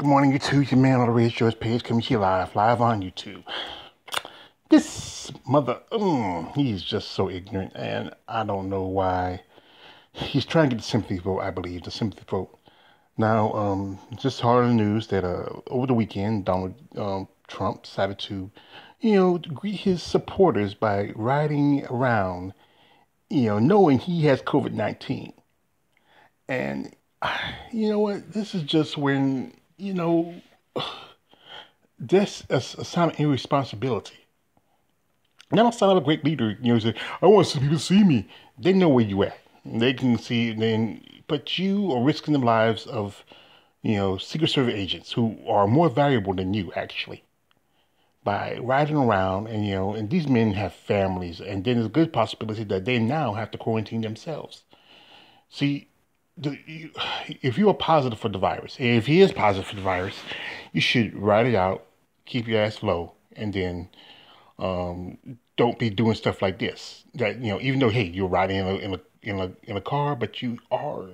Good morning, YouTube. Your man on the radio page coming here live on YouTube. This mother, he's just so ignorant, and I don't know why. He's trying to get the sympathy vote, I believe, the sympathy vote. Now, just heard the news that over the weekend, Donald Trump decided to, greet his supporters by riding around, knowing he has COVID-19. And you know what? This is just when, this is a sign of irresponsibility. Not a sign of a great leader. Say, I want some people to see me. They know where you at. They can see, but you are risking the lives of, Secret Service agents who are more valuable than you, actually, by riding around. And these men have families, and then there's a good possibility that they now have to quarantine themselves. See, if you are positive for the virus, and if he is positive for the virus, you should ride it out, keep your ass low, and then don't be doing stuff like this. That even though hey, you're riding in a car, but you are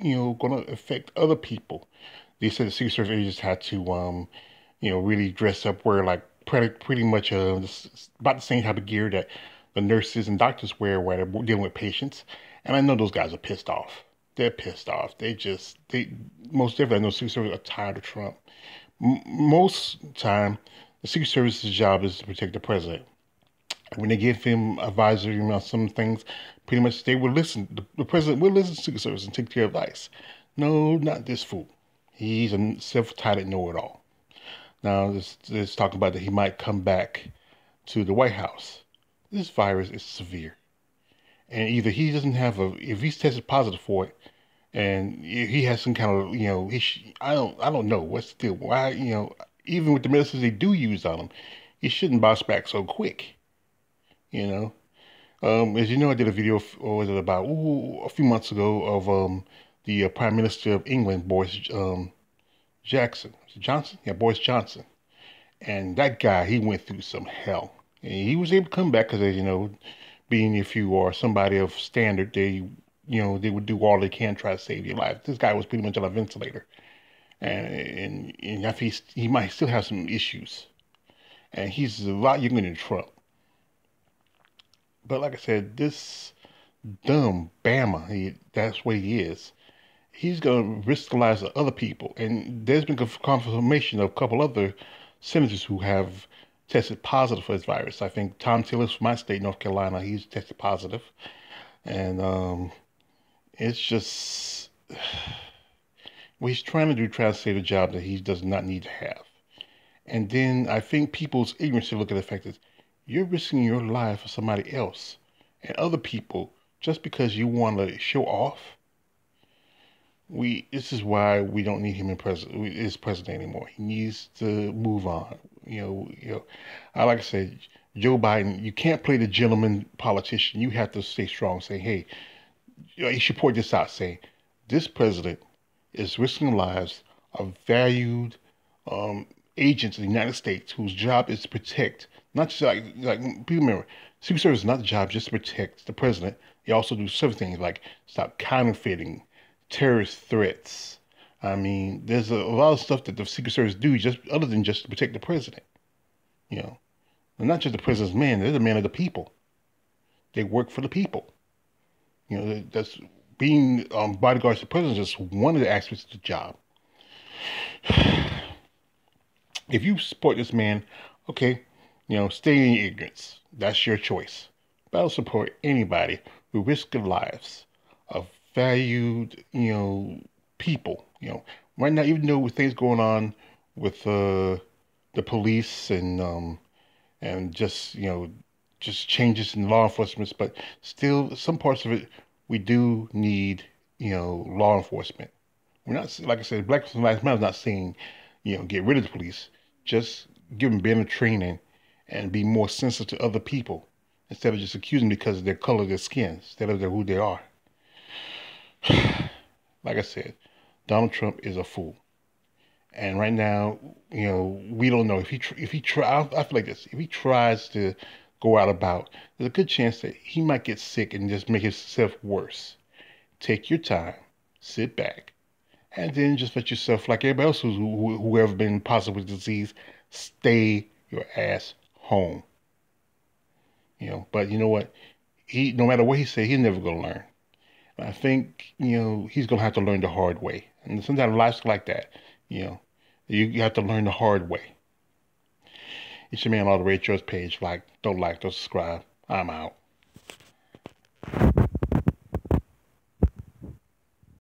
going to affect other people. They said the Secret Service agents had to really dress up, wear like pretty much about the same type of gear that the nurses and doctors wear while they're dealing with patients. And I know those guys are pissed off. They're pissed off. They most definitely, I know Secret Service are tired of Trump. Most time, the Secret Service's job is to protect the president. When they give him advisory on some things, pretty much they will listen. The president will listen to Secret Service and take their advice. No, not this fool. He's a self-titled know-it-all. Now, let's talk about that he might come back to the White House. This virus is severe. And either he doesn't have if he's tested positive for it, and he has some kind of, I don't know what's the deal. Why, even with the medicines they do use on him, he shouldn't bounce back so quick. As you know, I did a video, or was it about a few months ago, of the Prime Minister of England, Boris Johnson. Yeah, Boris Johnson. And that guy, he went through some hell. And he was able to come back because, being if you are somebody of standard, they would do all they can to try to save your life. This guy was pretty much on a ventilator. And I think he might still have some issues. And he's a lot younger than Trump. But like I said, this dumb Bama, that's what he is. He's going to risk the lives of other people. And there's been confirmation of a couple other senators who have tested positive for this virus. I think Tom Tillis from my state, North Carolina, he's tested positive. And it's just what he's trying to do, trying to save a job that he does not need to have. And then I think people's ignorance to look at the fact that you're risking your life for somebody else and other people just because you want to show off. This is why we don't need him as president anymore. He needs to move on. Like I said, Joe Biden, you can't play the gentleman politician. You have to stay strong. Say, hey, you should point this out. Say, this president is risking the lives of valued agents in the United States whose job is to protect, not just like people remember, Secret Service is not the job just to protect the president. They also do certain things like stop counterfeiting, terrorist threats. I mean, there's a lot of stuff that the Secret Service do just other than just to protect the president. They're not just the president's man; they're the man of the people. They work for the people. That's being bodyguards to the president is just one of the aspects of the job. If you support this man, okay, stay in your ignorance. That's your choice. But I don't support anybody who risks their lives of valued, people. Right now, even though with things going on with the police and just just changes in law enforcement, but still some parts of it we do need law enforcement. We're not, like I said, Black Lives Matter is not saying get rid of the police. Just give them better training and be more sensitive to other people instead of just accusing them because of their color of their skin instead of who they are. Like I said, Donald Trump is a fool. And right now, we don't know if he try. I feel like this. If he tries to go out about, there's a good chance that he might get sick and just make himself worse. Take your time, sit back, and then just let yourself, like everybody else who ever been positive with disease, stay your ass home. But you know what? No matter what he say, he's never gonna learn. I think, he's gonna have to learn the hard way. And sometimes life's like that. You know, you have to learn the hard way. It's your man on the Ray Charles page. Don't like, don't subscribe. I'm out.